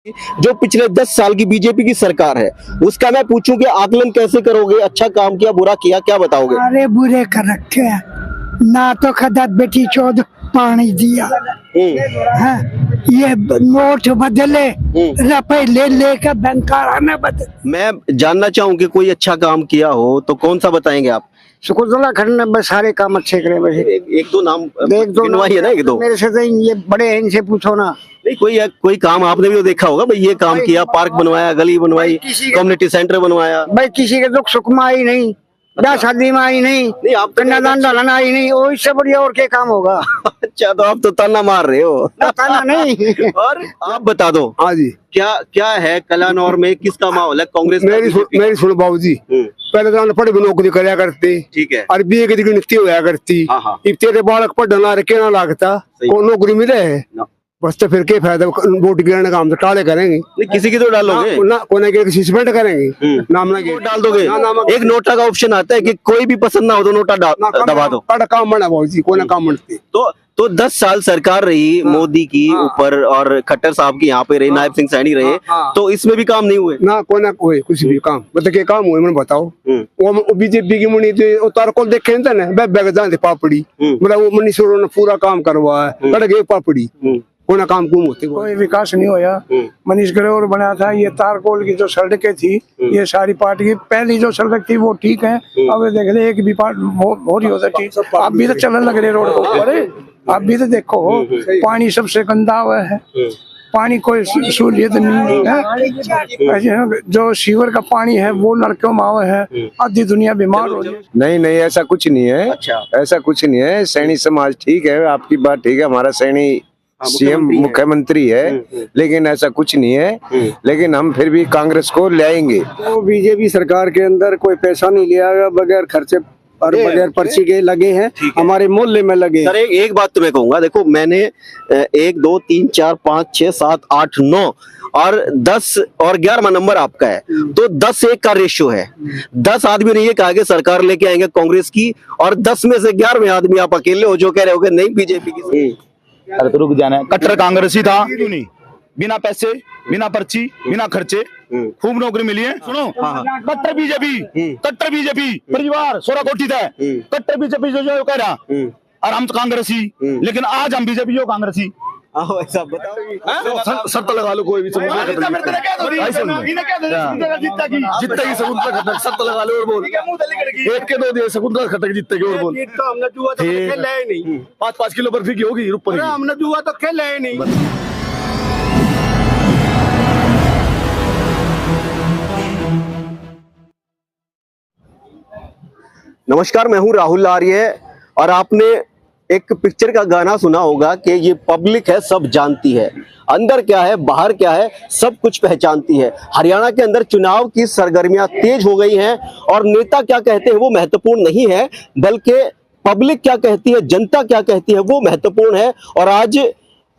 जो पिछले 10 साल की बीजेपी की सरकार है उसका मैं पूछूं कि आकलन कैसे करोगे, अच्छा काम किया बुरा किया, क्या बताओगे? अरे बुरे कर रखे हैं ना, तो खदत बेटी चौध पानी दिया है, ये नोट बदले, रुपए ले लेकर बैंकर आने बदले। मैं जानना चाहूं कि कोई अच्छा काम किया हो तो कौन सा बताएंगे आप? शुकुरदुल्ला खंड ने बस सारे काम अच्छे करे। वैसे एक दो नाम एक दो गिनवाइए ना, एक दो। मेरे से तो ये बड़े हैं, इनसे पूछो ना। नहीं, कोई काम आपने भी तो देखा होगा भाई, ये काम किया, पार्क बनवाया, गली बनवाई, कम्युनिटी सेंटर बनवाया। भाई किसी के दुख सुख में आई नहीं, ब्याह शादी में आई नहीं, आप कन्यादान डालना आई नहीं, वो इससे बढ़िया और क्या काम होगा। अच्छा, तो आप तो ताना मार रहे हो। ताना नहीं। और आप बता दो, हाँ जी, क्या है कलानौर में, किसका माहौल है? कांग्रेस का, मेरी सुन बाबू जी, पहले तो अनपढ़ भी नौकरी करया करते, ठीक है, अरबी की गिनती होया करती। हाँ। इब तेरे बालक पढ़ना रखे ना लागता, को नौकरी मिले है बस, तो फिर क्या फायदा? वोट गिरने का हम तो टाले करेंगे। नहीं, किसी की तो डालोगे ना कोने के सस्पेंड करेंगे, नाम ना वोट डाल दोगे। एक नोटा का ऑप्शन आता है कि कोई भी पसंद ना हो तो नोटा दबा दो। काम बना बाबू जी, कोने काम बनते। तो 10 साल सरकार रही मोदी की ऊपर और खट्टर साहब की यहाँ पे रही, नायब सिंह सैनी रहे, तो इसमें भी काम नहीं हुए ना, कोने कोई कुछ भी काम मतलब के काम हुए, मैंने बताओ। वो बीजेपी की मुनी तो तार को देखे ना, बैग जाते पापड़ी, मतलब वो मनीष ने पूरा काम करवा है, कट गए पापड़ी, कोना काम कुम होते। कोई विकास नहीं होया। मनीष ग्रोवर बना था, ये तारकोल की जो सड़कें थी, ये सारी पार्टी की पहली जो सड़क थी वो ठीक है। अब देख ले, एक भी पार्ट हो रही होता थी, अब भी तो चलने लग रहे रोड के ऊपर। अब भी तो देखो, पानी सबसे गंदा हुआ है, पानी कोई सहूलियत नहीं है। जो सीवर का पानी है वो नलकों में आवा है, आधी दुनिया बीमार हो रही है। नहीं, ऐसा कुछ नहीं है। अच्छा, ऐसा कुछ नहीं है। सैनी समाज ठीक है, आपकी बात ठीक है, हमारा सैनी सीएम मुख्यमंत्री है, लेकिन ऐसा कुछ नहीं है। लेकिन हम फिर भी कांग्रेस को ले आएंगे। तो बीजेपी सरकार के अंदर कोई पैसा नहीं लिया गया, बगैर खर्चे और बगैर पर्ची के लगे हैं, हमारे मोहल्ले में लगे। सर एक बात तो मैं कहूंगा, देखो मैंने 1 2 3 4 5 6 7 8 9 और 10 और 11वां नंबर आपका है, तो 10-1 का रेशियो है। 10 आदमी ने ये कहा कि सरकार लेके आएंगे कांग्रेस की, और 10 में से 11वें आदमी आप अकेले हो जो कह रहे हो कि नहीं बीजेपी की। अरे तो रुक जाना, कट्टर कांग्रेसी था क्यों नहीं? बिना पैसे, बिना पर्ची, बिना खर्चे खूब नौकरी मिली है। सुनो, कट्टर बीजेपी परिवार 16 कोठी था, कट्टर बीजेपी जो कह रहा, और हम तो कांग्रेसी, लेकिन आज हम बीजेपी हो कांग्रेसी। ऐसा बताओ, शर्त लगा लो कोई भी, जितना की शर्त लगा लो और बोल, एक के 2 दिए शकुंतला खट्टर जीतते की, और बोल हमने जुआ तो खेला ही नहीं, 5-5 किलो बर्फी की होगी ऊपर। हमने जुआ तो खेला ही नहीं। नमस्कार, मैं हूं राहुल आर्य, और आपने एक पिक्चर का गाना सुना होगा कि ये पब्लिक है सब जानती है, अंदर क्या है बाहर क्या है सब कुछ पहचानती है। हरियाणा के अंदर चुनाव की सरगर्मियां तेज हो गई हैं, और नेता क्या कहते हैं वो महत्वपूर्ण नहीं है, बल्कि पब्लिक क्या कहती है, जनता क्या कहती है वो महत्वपूर्ण है। और आज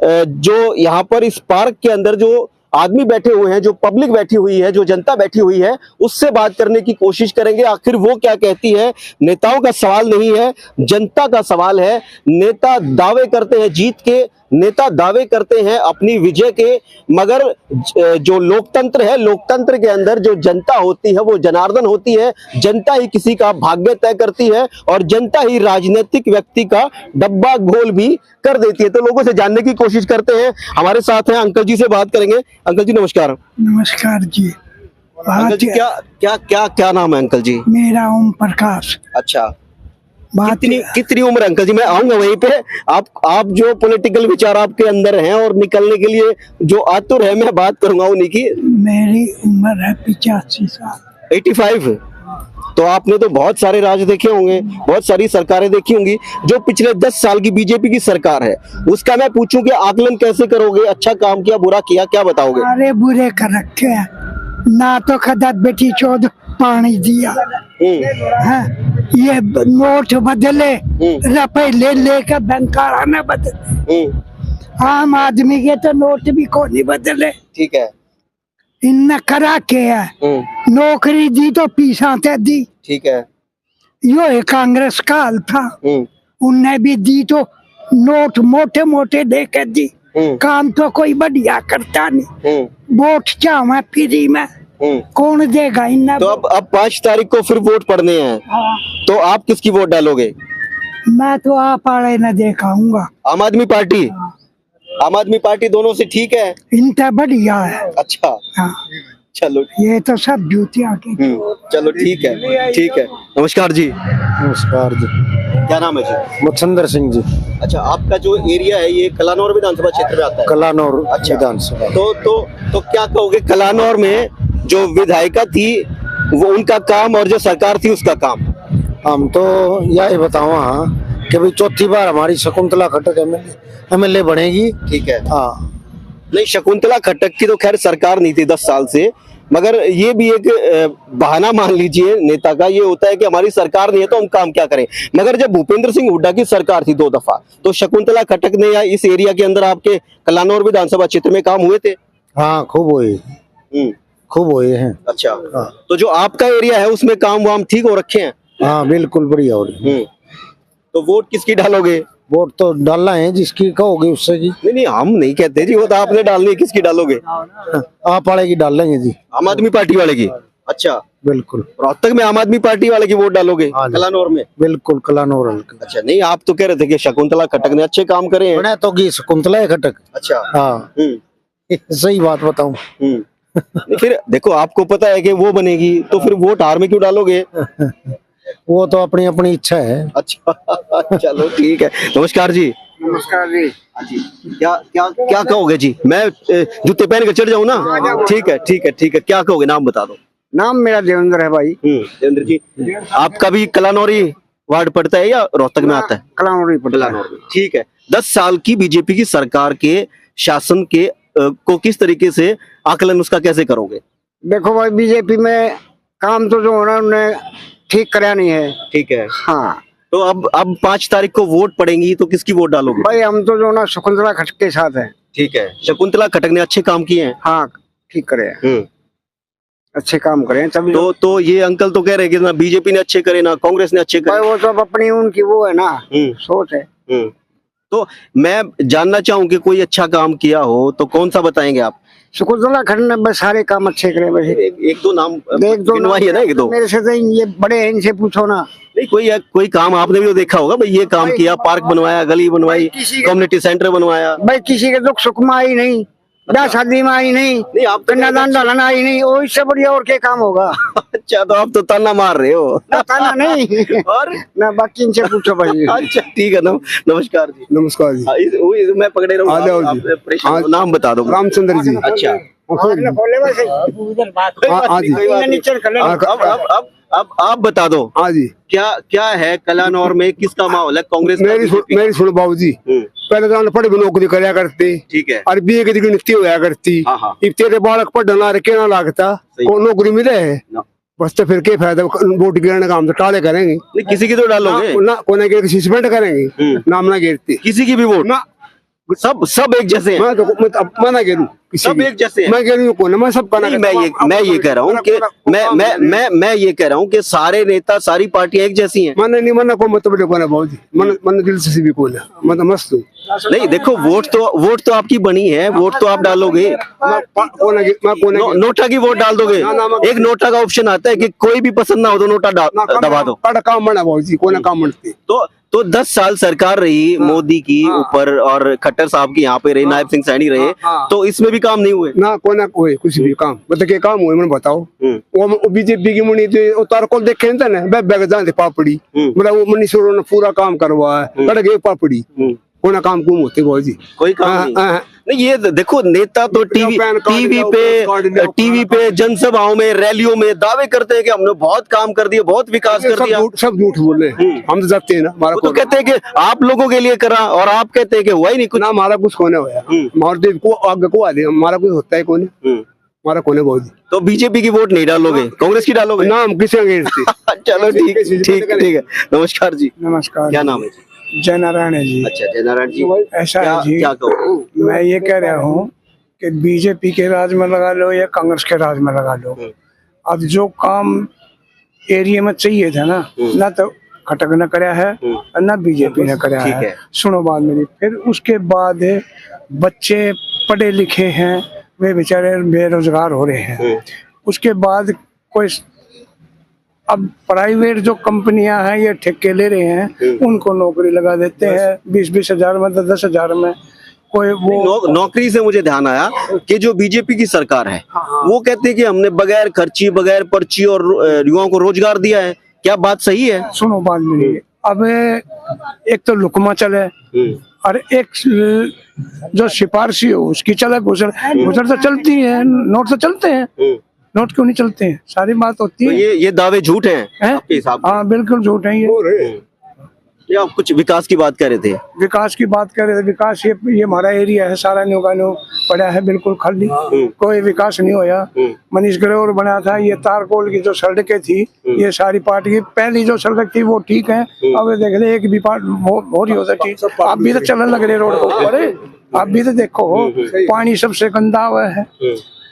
जो यहाँ पर इस पार्क के अंदर जो आदमी बैठे हुए हैं, जो पब्लिक बैठी हुई है, जो जनता बैठी हुई है, उससे बात करने की कोशिश करेंगे। आखिर वो क्या कहती है? नेताओं का सवाल नहीं है, जनता का सवाल है। नेता दावे करते हैं जीत के, नेता दावे करते हैं अपनी विजय के, मगर जो लोकतंत्र है, लोकतंत्र के अंदर जो जनता होती है वो जनार्दन होती है। जनता ही किसी का भाग्य तय करती है, और जनता ही राजनीतिक व्यक्ति का डब्बा गोल भी कर देती है। तो लोगों से जानने की कोशिश करते हैं। हमारे साथ हैं, अंकल जी से बात करेंगे। अंकल जी नमस्कार। नमस्कार जी। अंकल जी क्या नाम है अंकल जी? मेरा ओम प्रकाश। अच्छा, कितनी उम्र अंकल जी? मैं आऊंगा वहीं पे। आप जो पॉलिटिकल विचार आपके अंदर हैं और निकलने के लिए जो आतुर है, मैं बात करूंगा उन्हीं की। मेरी उम्र है 85 साल। 85? तो आपने तो बहुत सारे राज देखे होंगे, बहुत सारी सरकारें देखी होंगी। जो पिछले 10 साल की बीजेपी की सरकार है उसका मैं पूछूं कि आकलन कैसे करोगे, अच्छा काम किया बुरा किया, क्या बताओगे? अरे बुरे कर रखे हैं ना, तो खदत बेटी चौध पानी दिया है, ये नोट बदले, रुपए ले लेकर बैंकर आने बदले। आम आदमी के तो नोट भी को नहीं बदले। ठीक है, इनने करा के है, नौकरी दी तो पीछाते दी। ठीक है, यो कांग्रेस का हाल था, उनने भी दी तो नोट मोटे मोटे दे के दी। काम तो कोई बढ़िया करता नहीं, वोट चाहे फ्री में, कौन देगा इन्ना। तो अब 5 तारीख को फिर वोट पड़ने हैं, तो आप किसकी वोट डालोगे? मैं तो आप वाले न देखाऊंगा। आम आदमी पार्टी? आम आदमी पार्टी दोनों से ठीक है? इनका बढ़िया है। अच्छा, हाँ, चलो ये तो सब जूतियाँ की। चलो ठीक है, ठीक है। नमस्कार जी। नमस्कार जी। क्या नाम है जी? मच्छिंदर सिंह जी। अच्छा, आपका जो एरिया है ये कलानौर विधानसभा क्षेत्र में आता है? कलानौर अच्छा। विधानसभा। तो क्या कहोगे, कलानौर में जो विधायिका थी वो उनका काम और जो सरकार थी उसका काम? हम तो यही बताओ हाँ कि भाई चौथी बार हमारी शकुंतला खट्टर एमएलए बनेगी। ठीक है। हाँ, नहीं, शकुंतला खट्टर की तो खैर सरकार नहीं थी 10 साल से, मगर ये भी एक बहाना मान लीजिए नेता का, ये होता है कि हमारी सरकार नहीं है तो हम काम क्या करें। मगर जब भूपेंद्र सिंह हुड्डा की सरकार थी 2 दफा, तो शकुंतला खट्टर ने या इस एरिया के अंदर आपके कलानौर विधानसभा क्षेत्र में काम हुए थे? हाँ खूब हुए, खूब हुए हैं। अच्छा, हाँ। तो जो आपका एरिया है उसमें काम वाम ठीक हो रखे हैं? हाँ बिल्कुल बढ़िया हो रही। तो वोट किसकी डालोगे? वोट तो डालना है जिसकी कहोगे उससे जी। नहीं, हम नहीं कहते जी, वो तो आपने डालनी है। किसकी डालोगे? आप वाले की डाल लेंगे जी। आम आदमी पार्टी वाले की? अच्छा, बिल्कुल। रोहतक में आम आदमी पार्टी वाले की वोट डालोगे? हाँ जी। कलानौर में? बिल्कुल कलानौर हल्के। अच्छा, नहीं आप तो कह रहे थे कि शकुंतला खट्टर ने अच्छे काम करे हैं। बने तो की शकुंतला है खटक। अच्छा। हाँ सही बात बताऊं। नहीं, फिर देखो आपको पता है कि वो बनेगी, तो फिर वोट हार में क्यों डालोगे? वो तो अपनी अपनी इच्छा है। अच्छा, चलो ठीक है। नमस्कार जी। नमस्कार जी। क्या क्या क्या कहोगे जी? मैं जूते पहन के चढ़ जाऊं ना? ठीक है, ठीक है, ठीक है। क्या कहोगे, नाम बता दो। नाम मेरा देवेंद्र है भाई। देवेंद्र जी, आपका भी कलानौरी वार्ड पड़ता है या रोहतक में आता है? कलानौर कलानौर में। ठीक है। 10 साल की बीजेपी की सरकार के शासन के को किस तरीके से आकलन उसका कैसे करोगे? देखो भाई, बीजेपी में काम तो जो होना उन्होंने ठीक कराया नहीं है। ठीक है। हाँ, तो अब 5 तारीख को वोट पड़ेंगी तो किसकी वोट डालोगे? भाई हम तो जो ना शकुंतला खट्टर के साथ है। ठीक है। शकुंतला खट्टर ने अच्छे काम किए हैं? हाँ ठीक करे हैं, अच्छे काम करे हैं तभी। तो ये अंकल तो कह रहे हैं कि ना बीजेपी ने अच्छे करे ना कांग्रेस ने अच्छे भाई करे। वो सब अपनी उनकी वो है ना सोच है। तो मैं जानना चाहूँ कि कोई अच्छा काम किया हो तो कौन सा बताएंगे आप? शकुंतला खट्टर ने बस सारे काम अच्छे करे। वैसे एक दो नाम एक दो गिनवाइए ना, एक दो। मेरे से तो ये बड़े हैं, इनसे पूछो ना। नहीं, कोई काम आपने भी तो देखा होगा भाई, ये काम किया, पार्क बनवाया, गली बनवाई, कम्युनिटी सेंटर बनवाया। भाई किसी के दुख सुख में आई नहीं, ब्याह शादी में आई नहीं, आप कन्यादान डालना आई नहीं, वो इससे बढ़िया और क्या काम होगा। अच्छा, तो आप तो ताना मार रहे हो। ना ताना नहीं और ना, बाकी इनसे पूछो भाई। अच्छा ठीक है। नमस्कार जी। नमस्कार जी। मैं पकड़े रहा आ जाओ हूँ, जी। आप परेशान हो, नाम बता दो। रामचंद्र जी। अच्छा, हाँ जी। अब आप बता दो। हाँ जी। क्या है कलानौर में, किसका माहौल है? कांग्रेस का? मेरी सुनो बाबू जी, पहले तो अनपढ़ भी नौकरी कराया करते। ठीक है। और बीए की डिग्री नित्य होया करती। अब तेरे बालक पढ़ना रखे ना लागता, को नौकरी मिले है बस, तो फिर क्या फायदा वोट गिरने का? हम तो टाले करेंगे। नहीं, किसी की तो डालोगे ना, कोने के सस्पेंड करेंगे, नाम ना गिरते किसी की भी वोट ना। सब एक जैसे हैं। मैं ना गिरूं सब एक जैसे हैं। मैं गिरूं कौन, मैं सब करना। मैं ये कह रहा हूँ कि मैं ये कह रहा हूँ कि सारे नेता सारी पार्टियां एक जैसी हैं। मन नहीं मन को मतलब कौन है बहुत, मन दिल से भी कौन है, मैं तो मस्त हूँ। नहीं देखो, वोट तो आपकी बनी है, वोट तो आप डालोगे। नोटा की वोट डाल दोगे? एक नोटा का ऑप्शन आता है कि कोई भी पसंद ना हो तो नोटा दबा दो। काम बना बहुत जी, कौन काम बनते। तो 10 साल सरकार रही मोदी की ऊपर और खट्टर साहब की यहाँ पे रही, नायब सिंह सैनी रहे, तो इसमें भी काम नहीं हुए ना? कोई ना कोई कुछ भी काम मतलब के काम हुए मैंने बताओ। वो बीजेपी की मुनी तो तार को देखे ना बैग जाते पापड़ी, मतलब वो मनीषों ने पूरा काम करवा है, कट गए पापड़ी। कोई काम कुम होते बहुत जी, कोई काम नहीं। ये देखो, नेता तो टीवी पे जनसभाओं में रैलियों में दावे करते हैं कि हमने बहुत काम कर दिया, बहुत विकास कर दिया। सब झूठ बोले, हम तो जाते हैं ना। हमारा तो कहते हैं कि आप लोगों के लिए करा, और आप कहते हैं कि हुआ ही नहीं कुछ। ना हमारा कुछ होने हुआ, हमारे को आगे को आगे हमारा कुछ होता है कौन, हमारा कोने बहुत। तो बीजेपी की वोट नहीं डालोगे, कांग्रेस की डालोगे? ना, हम किसी चलो ठीक है। नमस्कार जी। नमस्कार। क्या नाम है जी? जय नारायण है जी। अच्छा, जय नारायण जी। ऐसा है जी, क्या कहो? मैं ये कह रहा हूँ कि बीजेपी के राज में लगा लो या कांग्रेस के राज में लगा लो, अब जो काम एरिया में चाहिए था ना तो खटक ने कराया है न बीजेपी ने कराया ठीक है। है। सुनो बात मेरी, फिर उसके बाद बच्चे पढ़े लिखे हैं, वे बेचारे बेरोजगार हो रहे हैं। उसके बाद कोई अब प्राइवेट जो कंपनियां हैं ये ठेके ले रहे हैं, उनको नौकरी लगा देते हैं 20-20 हजार में, 10-10 हजार में। कोई वो नौकरी से मुझे ध्यान आया कि जो बीजेपी की सरकार है वो कहते हैं कि हमने बगैर खर्ची बगैर पर्ची और युवाओं को रोजगार दिया है। क्या बात सही है? सुनो बात मेरी, अब एक तो लुकमा चले और एक जो सिफारशी हो उसकी चले, गुजर तो चलती है, नोट तो चलते हैं, नोट क्यों नहीं चलते हैं? सारी बात होती तो है। ये दावे झूठ हैं हैं? आपके हिसाब से? हाँ बिल्कुल झूठ है ये आप कुछ विकास की बात कर रहे थे। विकास की बात कर रहे थे, विकास ये हमारा एरिया है, सारा न्यू का न्यू पड़ा है बिल्कुल खाली, कोई विकास नहीं होया। मनीष ग्रोवर बना था, ये तारकोल की जो सड़कें थी ये सारी पार्टी की, पहली जो सड़क थी वो ठीक है, अब देख ले एक भी पार्ट हो रही होता ठीक। आप भी तो चलने लग रहे रोड के ऊपर, आप भी तो देखो पानी सबसे गंदा हुआ है,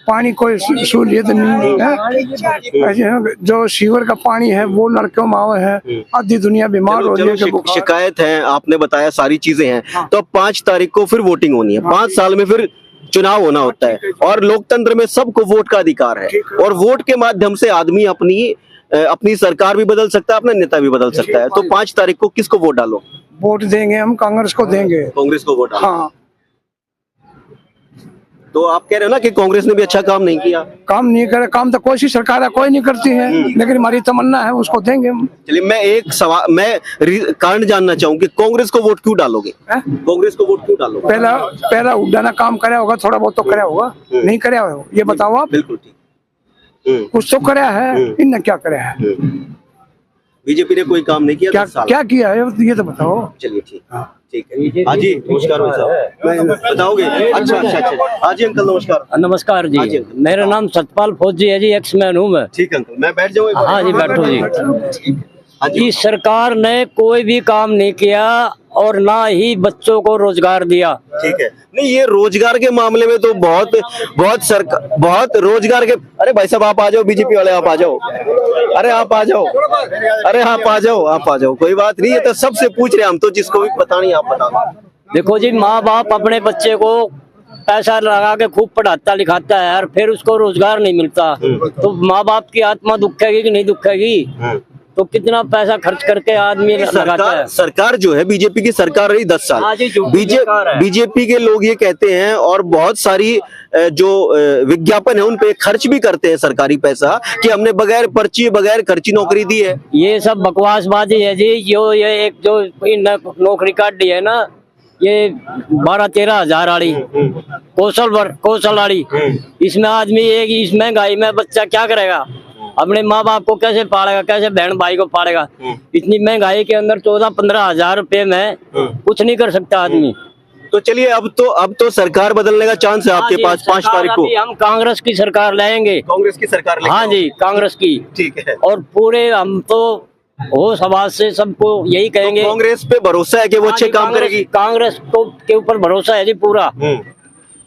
पानी कोई सहूलियत नहीं है। जो सीवर का पानी है वो लड़कों में आवा है, आधी दुनिया बीमार हो रही है। शिकायत है, आपने बताया सारी चीजें हैं। तो 5 तारीख को फिर वोटिंग होनी है, 5 साल में फिर चुनाव होना होता है और लोकतंत्र में सबको वोट का अधिकार है और वोट के माध्यम से आदमी अपनी सरकार भी बदल सकता है, अपना नेता भी बदल सकता है। तो 5 तारीख को किसको वोट डालो? वोट देंगे हम, कांग्रेस को देंगे। कांग्रेस को वोट डालो। हाँ, तो आप कह रहे हो ना कि कांग्रेस ने भी अच्छा काम नहीं किया? काम नहीं करे, काम तो कोई सी सरकार है कोई नहीं करती है, लेकिन हमारी तमन्ना है उसको देंगे हम। चलिए, मैं एक सवाल, मैं कारण जानना चाहूँ कि कांग्रेस को वोट क्यों डालोगे? कांग्रेस को वोट क्यों डालोगे? पहला उड़ाना काम कराया होगा, थोड़ा बहुत तो कराया होगा, नहीं कराया होगा ये बताओ आप? बिल्कुल ठीक। कुछ तो कराया है, इनने क्या कराया है? बीजेपी ने कोई काम नहीं किया? क्या किया है ये तो बताओ। चलिए ठीक है। हाँ जी, नमस्कार भाई साहब, बताओगे? अच्छा। हाँ जी अंकल, नमस्कार। नमस्कार हाँ जी, मेरा नाम सतपाल फौजी है जी, एक्समैन हूँ मैं। ठीक अंकल, मैं बैठ जाऊँ? हाँ जी बैठो जी। हाँ जी। इस सरकार ने कोई भी काम नहीं किया और ना ही बच्चों को रोजगार दिया। ठीक है, नहीं ये रोजगार के मामले में तो बहुत रोजगार के। अरे भाई साहब आप आ जाओ, बीजेपी वाले आप आ जाओ, अरे आप आ जाओ, अरे आप आ जाओ, कोई बात नहीं, ये तो सबसे पूछ रहे हम तो, जिसको भी पता नहीं आप बता दो। देखो जी, माँ बाप अपने बच्चे को पैसा लगा के खूब पढ़ाता लिखाता है और फिर उसको रोजगार नहीं मिलता, तो माँ बाप की आत्मा दुखेगी कि नहीं दुखेगी? तो कितना पैसा खर्च करके आदमी लगाता है। सरकार जो है, बीजेपी की सरकार रही 10 साल। हाँ जी, बीजेपी के लोग ये कहते हैं और बहुत सारी जो विज्ञापन है उन पे खर्च भी करते हैं सरकारी पैसा कि हमने बगैर पर्ची बगैर खर्ची नौकरी दी है। ये सब बकवासबाजी है जी। ये एक जो नौकरी काट दी है ना, ये 12-13 हजार वाली कौशल वाली, इसमें आदमी एक इस महंगाई में बच्चा क्या करेगा? अपने माँ बाप को कैसे पालेगा, कैसे बहन भाई को पालेगा? इतनी महंगाई के अंदर 14-15 हजार रुपए में कुछ नहीं कर सकता आदमी। तो चलिए, अब तो सरकार बदलने का चांस है आपके पास 5 तारीख को। हम कांग्रेस की सरकार लाएंगे। कांग्रेस की सरकार लेके हाँ जी, कांग्रेस की। ठीक है। और पूरे हम तो हो समाज से सबको यही कहेंगे, तो कांग्रेस पे भरोसा है कि वो अच्छे काम करेगी? कांग्रेस को के ऊपर भरोसा है जी पूरा।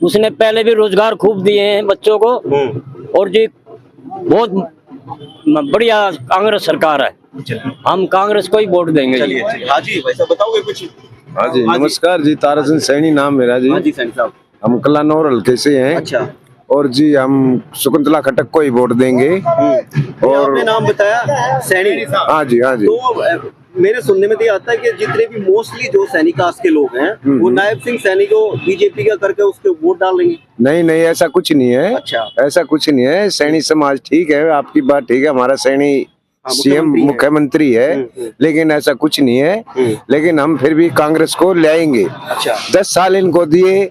उसने पहले भी रोजगार खूब दिए हैं बच्चों को, और जी बहुत बढ़िया कांग्रेस सरकार है। हम कांग्रेस को ही वोट देंगे। चलिए, हाँ जी भाई साहब बताओगे कुछ? हाँ जी, नमस्कार जी, ताराचंद सैनी नाम मेरा जी। हाँ जी सैनी साहब, हम कलानौर हल्के से हैं। अच्छा। और जी हम शकुंतला खटक को ही वोट देंगे। और आपने नाम बताया सैनी। हाँ जी, हाँ जी। तो मेरे सुनने में तो ये आता है कि जितने भी मोस्टली जो सैनी कास्ट के लोग हैं वो नायब सिंह सैनी को बीजेपी का करके उसके वोट डाल लेंगे। नहीं, ऐसा कुछ नहीं है। अच्छा। ऐसा कुछ नहीं है। सैनी समाज ठीक है, आपकी बात ठीक है, हमारा सैनी सीएम मुख्यमंत्री है, लेकिन ऐसा कुछ नहीं है। लेकिन हम फिर भी कांग्रेस को ले आएंगे। अच्छा। 10 साल इनको दिए,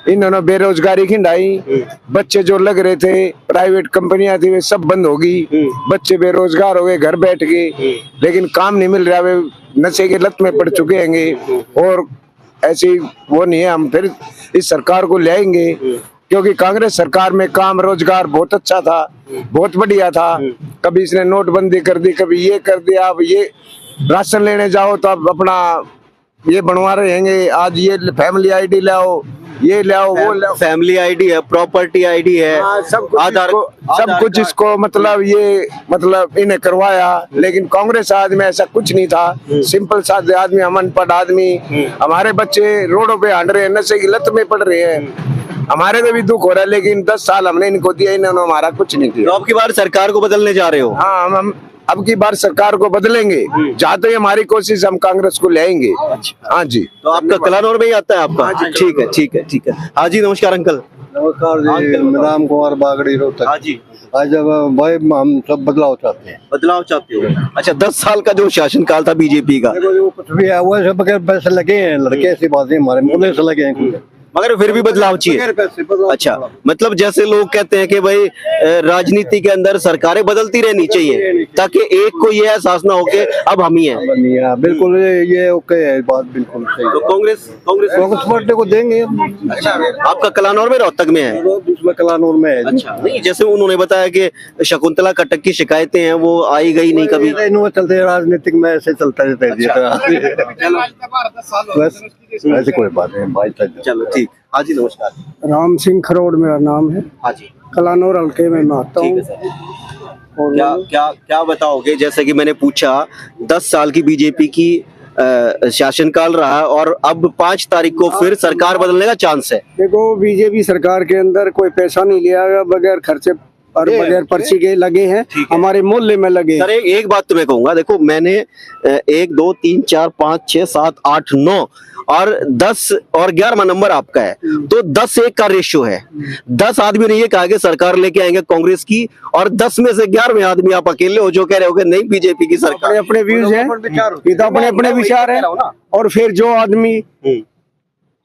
इन्होंने बेरोजगारी खिंडाई, बच्चे जो लग रहे थे, प्राइवेट कंपनियां थी, वे सब बंद हो गई, बच्चे बेरोजगार हो गए, घर बैठ गए, लेकिन काम नहीं मिल रहा, वे नशे के लत में पड़ चुके हैं। और ऐसी वो नहीं है, हम फिर इस सरकार को ले आएंगे, क्योंकि कांग्रेस सरकार में काम रोजगार बहुत अच्छा था, बहुत बढ़िया था। कभी इसने नोटबंदी कर दी, कभी ये कर दिया। अब ये राशन लेने जाओ तो अब अपना ये बनवा रहे हैं, आज ये फैमिली आईडी लाओ, ये ले आओ वो ले आओ। फैमिली आईडी है, प्रॉपर्टी आईडी है, हाँ, सब कुछ आधार सब कुछ इसको मतलब ये मतलब इन्हें करवाया। लेकिन कांग्रेस आदमी ऐसा कुछ नहीं था, सिंपल सादे आदमी, हम अनपढ़ आदमी, हमारे बच्चे रोडों पे हट रहे हैं, नशे की लत में पड़ रहे हैं, हमारे को भी दुख हो रहा है। लेकिन 10 साल हमने इनको दिया, इन्होंने हमारा कुछ नहीं किया। तो अब की बार सरकार को बदलने जा रहे हो? हाँ, हम अब की बार सरकार को बदलेंगे, जहाँ तो ये हमारी कोशिश, हम कांग्रेस को ले आएंगे। हाँ जी। तो आपका कलानौर में ही आता है आपका? ठीक है, ठीक है, ठीक है। हाँ जी, नमस्कार अंकल। नमस्कार जी, राम कुमार बागड़ी रोहतक। हाँ जी, आज जब भाई हम सब बदलाव चाहते हैं। बदलाव चाहते हो? अच्छा, 10 साल का जो शासनकाल था बीजेपी का, देखो जो कुछ भी है वो सब बगैर पैसे लगे हैं, लड़के ऐसी बातें हमारे मुझे से लगे हैं कुछ। मगर फिर भी बदलाव चाहिए। बगैर पैसे बदलाव। अच्छा, मतलब जैसे लोग कहते हैं कि भाई राजनीति के अंदर सरकारें बदलती रहनी चाहिए ताकि एक को ये एहसास ना हो कि अब हम ही हैं। नहीं है, बिल्कुल ये ओके है, बात बिल्कुल सही तो है। कांग्रेस पार्टी को देंगे। आपका कलानौर में, रोहतक में है? इसमें कलानौर में है। अच्छा, नहीं जैसे उन्होंने बताया कि शकुंतला खट्टक की शिकायतें हैं वो आई गई नहीं कभी। इन्होंने चलते हैं, राजनीतिक में ऐसे चलता रहता है। बस ऐसी कोई बात नहीं भाई। चलो ठीक। हाँ जी, नमस्कार। राम सिंह खरोड़ मेरा नाम है, हाँ जी, कलानौर हल्के में मैं आता ठीक हूँ। है सर। क्या क्या क्या बताओगे, जैसे कि मैंने पूछा 10 साल की बीजेपी की शासनकाल रहा और अब 5 तारीख को फिर सरकार बदलने का चांस है। देखो, बीजेपी सरकार के अंदर कोई पैसा नहीं लिया गया, बगैर खर्चे और बगैर पर्ची के लगे हैं, हमारे मोहल्ले में लगे। सर एक बात तो मैं कहूंगा, देखो मैंने 1 2 3 4 5 6 7 8 9 और 10 और 11वां नंबर आपका है, तो 10-1 का रेशियो है। 10 आदमी ने ये कहा कि सरकार लेके आएंगे कांग्रेस की, और 10 में से 11वें आदमी आप अकेले हो जो कह रहे हो कि नहीं बीजेपी की सरकार। अपने अपने व्यूज हैं, ये तो अपने अपने विचार हैं। और फिर जो आदमी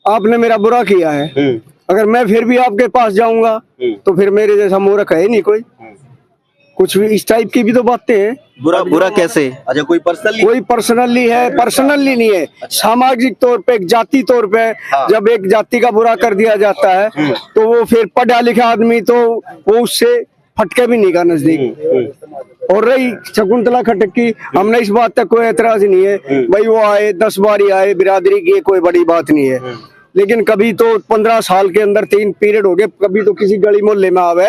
आपने मेरा बुरा किया है, अगर मैं फिर भी आपके पास जाऊंगा तो फिर मेरे जैसा मूर्ख है ही नहीं कोई। कुछ भी इस टाइप की भी तो बातें हैं। बुरा बुरा कैसे? अच्छा, कोई पर्सनली है, पर्सनली नहीं है, सामाजिक तौर पे, जाति तौर पे। जब एक जाति का बुरा कर दिया जाता है तो वो फिर पढ़ा लिखा आदमी तो वो उससे फटके भी नहीं का नजदीक। और रही शकुंतला खट्टक की, हमने इस बात तक कोई एतराज नहीं है भाई, वो आए 10 बार ही आए, बिरादरी की कोई बड़ी बात नहीं है। लेकिन कभी तो 15 साल के अंदर 3 पीरियड हो गए, कभी तो किसी गली मोहल्ले में आवे,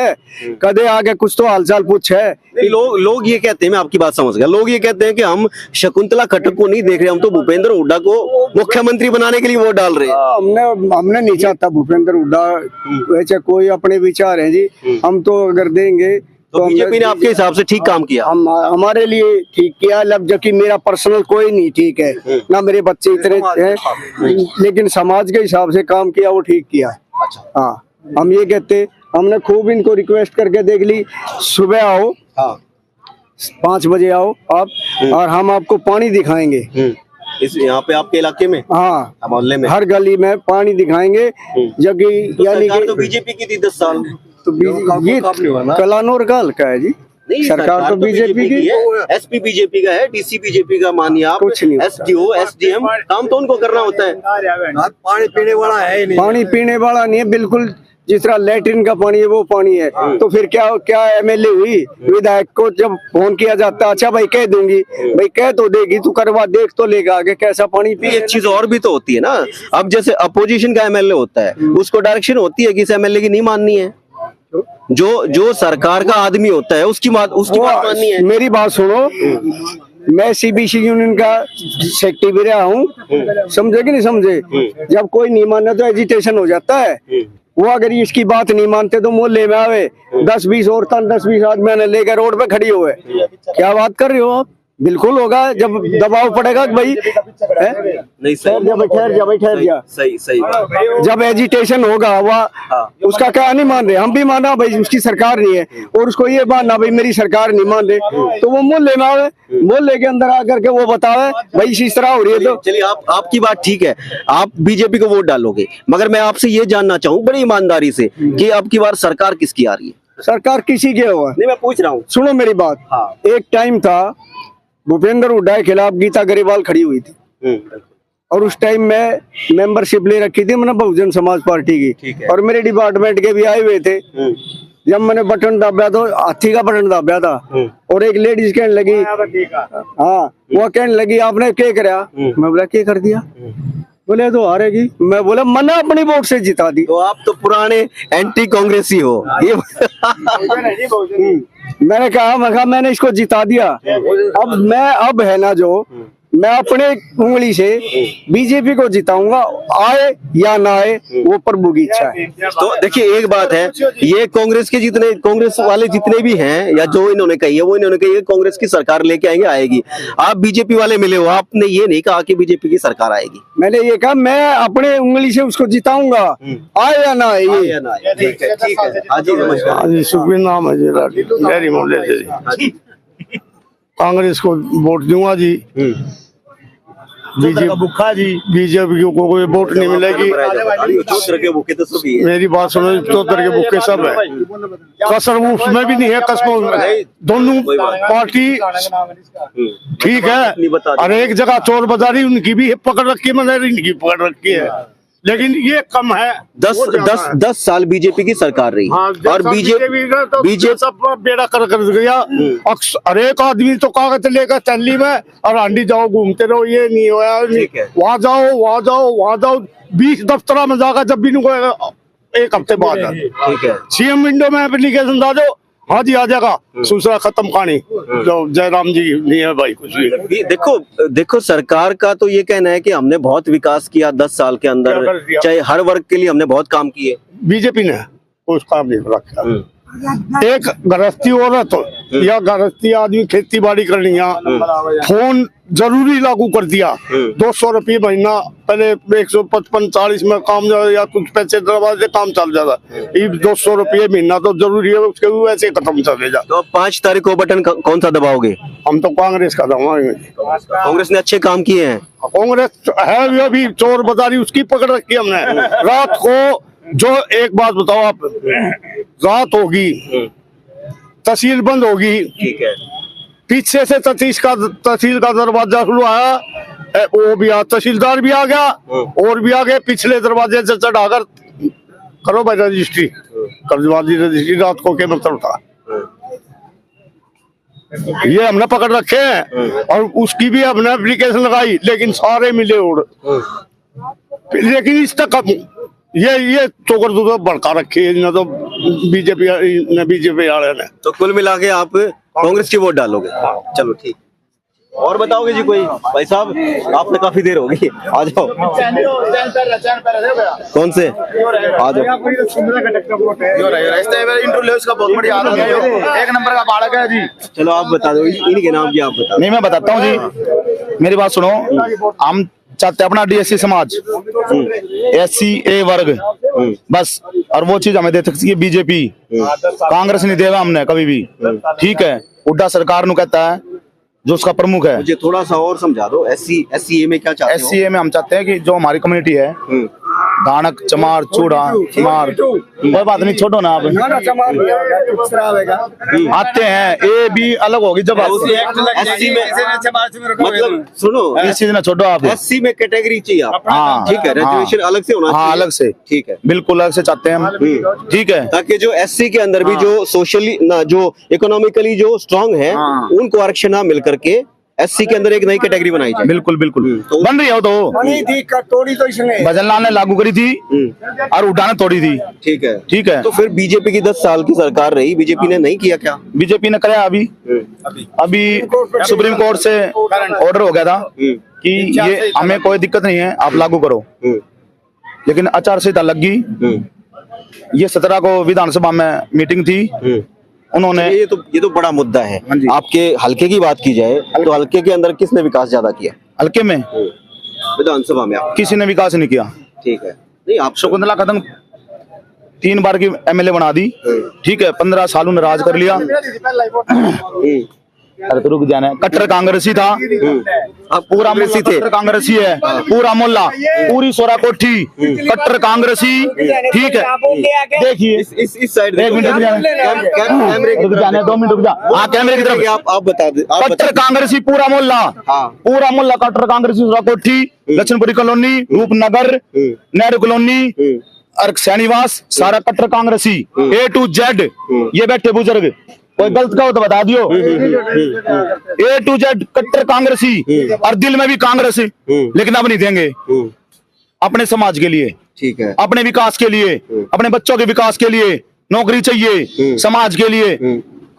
कदे आगे कुछ तो हालचाल पूछे। लोग ये कहते हैं, मैं आपकी बात समझ गया, लोग ये कहते हैं कि हम शकुंतला खट्टक को नहीं देख रहे, हम तो भूपेंद्र हुड्डा को मुख्यमंत्री बनाने के लिए वोट डाल रहे हैं। हमने नहीं चाहता भूपेंद्र हुड्डा, वैसे कोई अपने विचार हैं जी, हम तो अगर देंगे तो बीजेपी ने आपके हिसाब से ठीक काम किया? हमारे लिए ठीक किया, जबकि मेरा पर्सनल कोई नहीं ठीक है, ना मेरे बच्चे इतने हैं, लेकिन समाज के हिसाब से काम किया, वो ठीक किया। अच्छा, हाँ, हम ये कहते, हमने खूब इनको रिक्वेस्ट करके देख ली, सुबह आओ, 5 बजे आओ आप, और हम आपको पानी दिखाएंगे इस यहाँ पे आपके इलाके में, हाँ मोहल्ले में, हर गली में पानी दिखाएंगे। जबकि यानी तो बीजेपी की थी 10 साल, तो ये कलानौर का हल्का है जी। सरकार तो बीजेपी की, एसपी बीजेपी का है, डीसी बीजेपी का, मानिए आप, कुछ नहीं, एसडीओ एसडीएम, काम तो उनको करना होता है। पानी पीने वाला है नहीं, पानी पीने वाला नहीं है बिल्कुल। जिस तरह लैट्रिन का पानी है वो पानी है, तो फिर क्या क्या एमएलए हुई, विधायक को जब फोन किया जाता, अच्छा भाई कह दूंगी, भाई कह तो देगी, तू करवा देख तो लेगा आगे कैसा पानी पी। एक चीज और भी तो होती है ना, अब जैसे अपोजिशन का एमएलए होता है, उसको डायरेक्शन होती है कि इस एमएलए की नहीं माननी है, जो सरकार का आदमी होता है उसकी बात माननी है। मेरी बात सुनो, मैं सीबीसी यूनियन का सेक्रेटरी भी रहा हूँ, समझे कि नहीं समझे। जब कोई नहीं मानना तो एजिटेशन हो जाता है। वो अगर इसकी बात नहीं मानते तो मोहल्ले में आवे 10-20 औरतें 10-20 आदमी लेकर रोड पे खड़ी हुए, क्या बात कर रहे हो आप? बिल्कुल होगा, जब दबाव पड़ेगा भाई। नहीं, ठहर जा, सही जब एजिटेशन होगा वह उसका क्या नहीं मान रहे, हम भी माना भाई उसकी सरकार नहीं है, और उसको ये मानना भाई मेरी सरकार नहीं मान रहे, तो वो मोहल्ले में आवे, मोहल्ले के अंदर आकर के वो बतावे भाई इस तरह हो रही है। तो चलिए, आपकी बात ठीक है, आप बीजेपी को वोट डालोगे, मगर मैं आपसे ये जानना चाहूँ बड़ी ईमानदारी से कि अब की बार सरकार किसकी आ रही है? सरकार किसी के हुआ नहीं, मैं पूछ रहा हूँ, सुनो मेरी बात। एक टाइम था भूपेंद्र हुड्डा के खिलाफ गीता गरेवाल खड़ी हुई थी, और उस टाइम में मेंबरशिप ले रखी थी मैंने बहुजन समाज पार्टी की, और मेरे डिपार्टमेंट के भी आए हुए थे। जब मैंने बटन दबाया तो हाथी का बटन दबाया था, और एक लेडीज कहने लगी, हाँ वो कहने लगी आपने क्या कराया, मैं बोला क्या कर दिया, बोले तो हारेगी। मैं बोला मैंने अपनी वोट से जिता दी। तो आप तो पुराने एंटी कांग्रेसी हो ये मैंने कहा मैंने इसको जिता दिया। अब है ना जो मैं अपने उंगली से बीजेपी को जिताऊंगा, आए या ना आए वो प्रभु की इच्छा है। तो देखिए एक बात है, ये कांग्रेस वाले जितने भी हैं या जो इन्होंने कही है वो इन्होंने कही है कांग्रेस की सरकार लेके आएंगे, आएगी। आप बीजेपी वाले मिले हो, आपने ये नहीं कहा कि बीजेपी की सरकार आएगी। मैंने ये कहा मैं अपने उंगली से उसको जिताऊंगा, आए या ना आए ये। ठीक है ठीक है। हाजी नमस्कार। हाँ जी, सुखबीर नाम है जी, मोहल्ले से कांग्रेस को वोट दूंगा जी। भूखा जी बीजेपी को कोई वोट नहीं मिलेगी। भूखे तो सभी है। मेरी बात सुनो, चौधर के भूखे सब है, कसर उसमें भी नहीं है, कसमों में दोनों पार्टी ठीक है। और एक जगह चोर बाजारी उनकी भी पकड़ रखी है, मैंने इनकी पकड़ रखी है, लेकिन ये कम है। 10 साल बीजेपी की सरकार रही। हाँ, और बीजेपी सब बेड़ा कर गया। हर एक आदमी तो कागज लेकर दिल्ली में और आंडी जाओ घूमते रहो, ये नहीं होया। वहाँ जाओ 20 दफ्तर में जाकर जब भी एक हफ्ते बाद ठीक है सीएम विंडो में एप्लीकेशन डालो, हाँ जी आ जाएगा, दूसरा खत्म कहानी। जो जयराम जी नहीं है भाई कुछ भी। देखो सरकार का तो ये कहना है कि हमने बहुत विकास किया 10 साल के अंदर, चाहे हर वर्ग के लिए हमने बहुत काम किए। बीजेपी ने उस काम नहीं रखा। एक गृहस्थी औरत या गृहस्थी आदमी खेती बाड़ी करनी है, फोन जरूरी लागू कर दिया। 200 रुपये महीना, पहले 155-40 में काम या कुछ पैसे दरवाजे काम चल जाता, ये 200 रुपये महीना तो जरूरी है, उसके वैसे खत्म चले जा। तो 5 तारीख को बटन कौन सा दबाओगे? हम तो कांग्रेस का दबाएंगे। कांग्रेस ने अच्छे काम किए हैं। कांग्रेस है अभी चोर बाजारी उसकी पकड़ रखी हमने। रात को जो एक बात बताओ आप, रात होगी तहसील बंद होगी, ठीक है, पीछे से तहसील का दरवाजा खुला है, वो भी तहसीलदार भी आ गया और भी आ गए, पिछले दरवाजे से चढ़ाकर करो भाई रजिस्ट्री, कर्जबाजी रजिस्ट्री रात को के मतलब था। ये हमने पकड़ रखे हैं और उसकी भी हमने एप्लीकेशन लगाई, लेकिन सारे मिले उड़। लेकिन इस तक ये चोकर दूसरा भड़का रखी है ना, तो बीजेपी वाले ने। तो कुल मिला के आप कांग्रेस की वोट डालोगे? चलो ठीक। और बताओगे जी कोई? भाई साहब आपने काफी देर हो गई, आ जाओ। कौन से? आ जाओ। एक नंबर का बालक है जी। चलो आप बता दो, इन्हीं के नाम की आप बता। नहीं मैं बताता हूँ जी, मेरी बात सुनो। हम चाहते अपना डीएससी समाज, SC वर्ग बस, और वो चीज हमें दे सकती है बीजेपी। कांग्रेस नहीं देगा हमने कभी भी, ठीक है। हुड्डा सरकार नु कहता है जो उसका प्रमुख है। मुझे थोड़ा सा और समझा दो, SC में क्या चाहते हो? SC में हम चाहते हैं कि जो हमारी कम्युनिटी है, धानक, चमार, चूड़ा, चमार, कोई बात नहीं, छोड़ो ना आप। आते हैं ये भी अलग होगी जब SC में, मतलब सुनो, इस चीज ना छोड़ो आप। SC में कैटेगरी चाहिए आप, हाँ, ठीक है, रिजर्वेशन अलग से होना चाहिए। हाँ अलग से, ठीक है, बिल्कुल अलग से चाहते हैं हम, ठीक है, ताकि जो SC के अंदर भी जो सोशली ना, जो इकोनॉमिकली जो स्ट्रांग है, उनको आरक्षण ना मिल करके SC के अंदर एक नई कैटेगरी बनाई जाए। बिल्कुल बिल्कुल बन रही है। तो तोड़ी तो इसने भजनलाल ने लागू करी थी और हुड्डा ने तोड़ी थी, ठीक है, ठीक है। तो फिर बीजेपी की 10 साल की सरकार रही, बीजेपी ने नहीं किया क्या? बीजेपी ने कराया अभी सुप्रीम कोर्ट से ऑर्डर हो गया था कि ये हमें कोई दिक्कत नहीं है, आप लागू करो, लेकिन आचार संहिता लग गई। ये 17 को विधानसभा में मीटिंग थी, उन्होंने ये तो बड़ा मुद्दा है। आपके हल्के की बात की जाए तो हल्के के अंदर किसने विकास ज्यादा किया? हल्के में विधानसभा में किसी ने विकास नहीं किया, ठीक है। नहीं, आप शकुंतला खत्म 3 बार की MLA बना दी, ठीक है, 15 साल उन्हें राज कर लिया। अरे तो रुक जाना, कट्टर कांग्रेसी था, पूरा कांग्रेसी थे, कांग्रेसी है, पूरा मोहल्ला, पूरी सोरा कोठी कट्टर कांग्रेसी, ठीक है। देखिए इस साइड 1 मिनट रुक जाना, 2 मिनट रुक जा। हाँ कैमरे की तरफ आप बता दे। कट्टर कांग्रेसी पूरा मोहल्ला, पूरा मोहल्ला कट्टर कांग्रेसी सोरा कोठी, लक्ष्मणपुरी कॉलोनी, रूपनगर, नेहरू कॉलोनी और सैनिवास, सारा कट्टर कांग्रेसी A to Z। ये बैठे बुजुर्ग, कोई गलत का हो तो बता दियो। A to Z कट्टर कांग्रेसी और दिल में भी कांग्रेस, लेकिन अब नहीं देंगे। अपने समाज के लिए, ठीक है। अपने विकास के लिए, अपने बच्चों के विकास के लिए नौकरी चाहिए, समाज के लिए,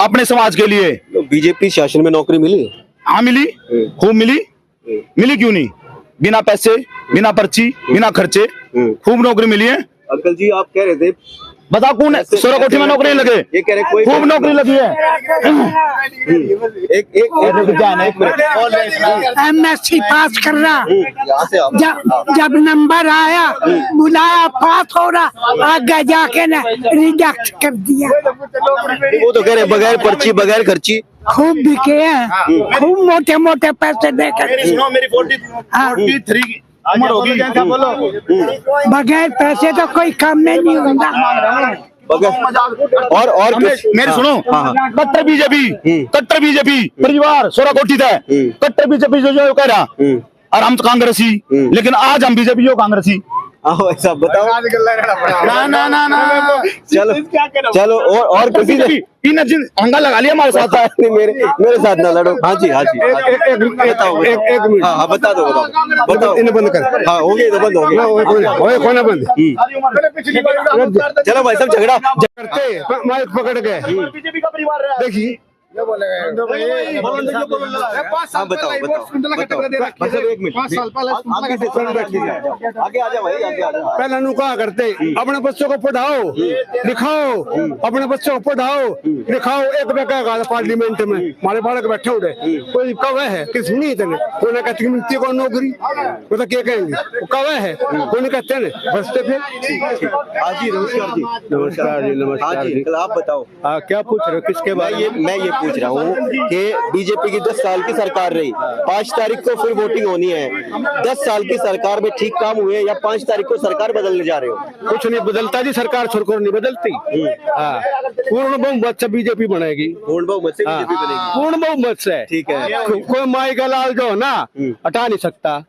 अपने समाज के लिए। तो बीजेपी शासन में नौकरी मिली? हाँ मिली, खूब मिली। मिली क्यों नहीं? बिना पैसे, बिना पर्ची, बिना खर्चे खूब नौकरी मिली है। अंकल जी आप कह रहे थे, बताओ कौन है सोरा कोठी में नौकरी लगे? ये कह रहे कोई खूब नौकरी लगी है। एक MSc पास कर रहा, यहाँ से आप जब नंबर आया बुलाया, पास हो रहा, आगे जाके ना रिजेक्ट कर दिया। वो तो कह रहे बगैर पर्ची बगैर खर्ची। खूब बिके हैं, खूब मोटे मोटे पैसे देकर। मेरी 43 की उम्र होगी। बगैर पैसे तो कोई काम में नहीं होता। और मेरी सुनो, कट्टर बीजेपी परिवार सोरा कोठी था, कट्टर बीजेपी जो कह रहा, और हम तो कांग्रेसी, लेकिन आज हम बीजेपी हो कांग्रेसी। आओ ऐसा बताओ। ना चलो और किसी ने हंगा लगा लिया हमारे साथ। मेरे साथ ना लड़ो। हाँ जी बताओ। एक मिनट। हाँ बता दो बताओ। इन्हें बंद कर। हाँ हो गया तो बंद हो गया। कोई ना बंद चलो भाई सब झगड़ा करते माइक पकड़ के बीजेपी का परिवार रहा। देखिए हाँ बताओ बस एक मिनट आगे आ जाओ भाई आगे आ जाओ। पहले नु कहा करते अपने बच्चों को पढ़ाओ लिखाओ, अपने बच्चों को पढ़ाओ लिखाओ। एक बेका कहा पार्लियामेंट में हमारे बालक बैठे उड़े, कोई कवे है कि सुनी इतने कोई ना कहती मिलती को नौकरी, वो तो क्या कहेंगे वो कवे है, कोई नहीं कहते ना बसते फिर। हाँ जी नमस्कार जी। नमस्कार जी नमस्कार हाँ जी आप बताओ। क्या पूछ रहे हो किसके बारे में? मैं ये पूछ रहा हूँ कि बीजेपी की 10 साल की सरकार रही, 5 तारीख को फिर वोटिंग होनी है। 10 साल की सरकार में ठीक काम हुए या 5 तारीख को सरकार बदलने जा रहे हो? कुछ नहीं बदलता जी, सरकार छोड़कर नहीं बदलती। हाँ पूर्ण बहुमत से बीजेपी बनेगी। पूर्ण बहुमत से बीजेपी बनेगी। पूर्ण बहुमत से ठीक है। कोई माई का लाल जो है ना हटा नहीं सकता,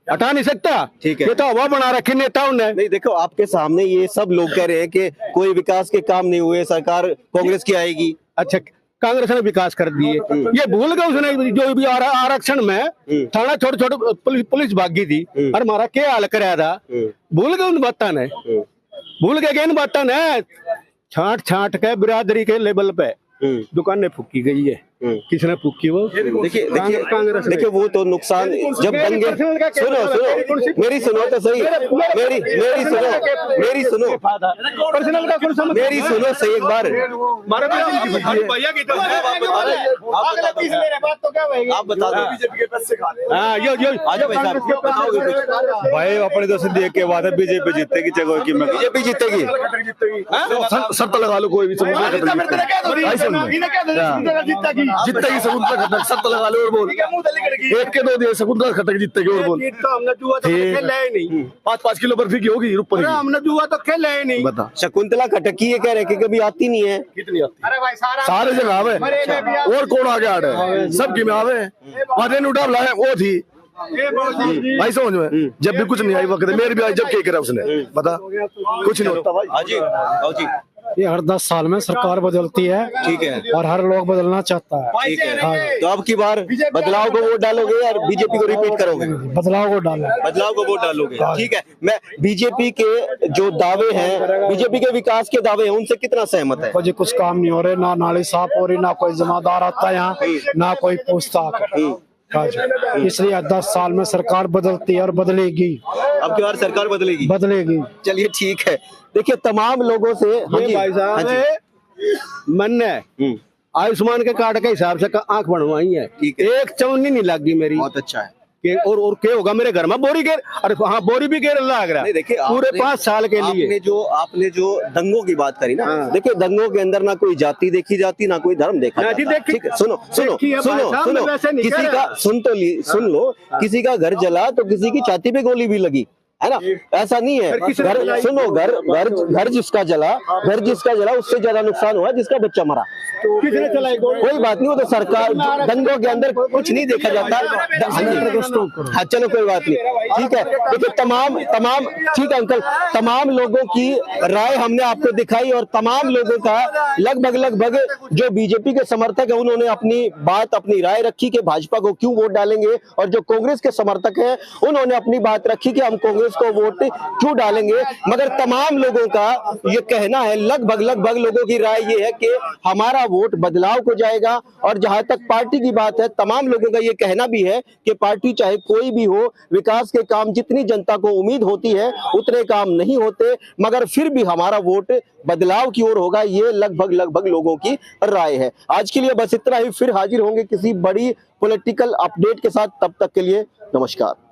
हटा नहीं सकता। ठीक है। ये तो हवा बना रखी नेताओं ने। नहीं देखो आपके सामने ये सब लोग कह रहे हैं कि कोई विकास के काम नहीं हुए, सरकार कांग्रेस की आएगी। अच्छा कांग्रेस ने विकास कर दिए, ये भूल गए उसने जो भी आरक्षण में थाना छोटे छोटे पुलिस भागी थी और हमारा क्या हाल कराया था, भूल गए उन बातों ने, भूल गए इन बातों ने। छांट छांट के बिरादरी के लेवल पे दुकानें फूकी गई है। किसने फूकी? वो देखिए कांग्रेस ने। देखिए वो तो नुकसान जब दंगे सुनो मेरी सुनो तो सही, मेरी सुनो सही एक बार। आप बता दो बीजेपी के पैसे खा रहे। हाँ यो आज भाई साहब बताओगे कुछ? भाई अपने तो सिद्धि एक के बाद है बीजेपी जीतेगी, जगह की बीजेपी जीतेगी। शर्त लगा लो कोई भी जितने समुद्र खतक शर्त लगा लो और बोल एक के 2 दिन समुद्र खतक जीतेगी और बोल। हमने जुआ तो खेला ही नहीं, 5-5 किलो बर्फी की होगी ऊपर। हमने जुआ तो खेला ही नहीं। बता शकुंतला खटकी ये कह रहे कि कभी आती नहीं है। कितनी आती? अरे भाई सारे जगह आवे और कौन आगे आ रहा है, सब की में आवे। वादे उठा लाए वो थी भाई समझ में, जब भी कुछ नहीं आई वक्त मेरी भी आई जब क्या करा उसने, बता कुछ नहीं होता भाई। हाँ जी ये हर 10 साल में सरकार बदलती है, ठीक है, और हर लोग बदलना चाहता है। ठीक है। तो अब की बार बदलाव को वोट डालोगे या बीजेपी को रिपीट करोगे? बदलाव को डालना, बदलाव को वोट डालोगे, ठीक है। मैं बीजेपी के जो दावे हैं, बीजेपी के विकास के दावे हैं, उनसे कितना सहमत है? जी कुछ काम नहीं हो रहे, ना नाली साफ हो रही, ना कोई जमादार आता है यहाँ, ना कोई पूछता आकर। इसलिए 10 साल में सरकार बदलती है और बदलेगी। अब की बार सरकार बदलेगी। चलिए ठीक है। देखिए तमाम लोगों से हाँ जी भाई साहब मन ने आयुष्मान के कार्ड के हिसाब से आंख बनवाई है, एक चौनी नहीं लगी मेरी। बहुत अच्छा है। और क्या होगा मेरे घर में बोरी गेर, अरे हाँ बोरी भी गेर लग रहा है। देखिए पूरे 5 साल के लिए आपने जो दंगों की बात करी ना, देखिए दंगों के अंदर ना कोई जाति देखी जाती, ना कोई धर्म देखा जाता। ठीक है, सुनो किसी का सुन लो किसी का घर जला तो किसी की छाती पे गोली भी लगी है ना, ऐसा नहीं है। घर जिसका जला उससे ज्यादा नुकसान हुआ जिसका बच्चा मरा। किसने चलाई गोली? कोई बात नहीं, वो तो सरकार, दंगों के अंदर कुछ नहीं देखा जाता। हाँ चलो कोई बात नहीं, ठीक है। देखिए तमाम ठीक है अंकल, तमाम लोगों की राय हमने आपको दिखाई और तमाम लोगों का लगभग जो बीजेपी के समर्थक है उन्होंने अपनी राय रखी कि भाजपा को क्यों वोट डालेंगे, और जो कांग्रेस के समर्थक हैं उन्होंने अपनी बात रखी कि हम कांग्रेस को वोट क्यों डालेंगे। मगर तमाम लोगों का ये कहना है, लगभग लोगों की राय ये है कि हमारा वोट बदलाव को जाएगा। और जहां तक पार्टी की बात है, तमाम लोगों का ये कहना भी है कि पार्टी चाहे कोई भी हो, विकास के काम जितनी जनता को उम्मीद होती है उतने काम नहीं होते, मगर फिर भी हमारा वोट बदलाव की ओर होगा। ये लगभग लोगों की राय है। आज के लिए बस इतना ही, फिर हाजिर होंगे किसी बड़ी पॉलिटिकल अपडेट के साथ। तब तक के लिए नमस्कार।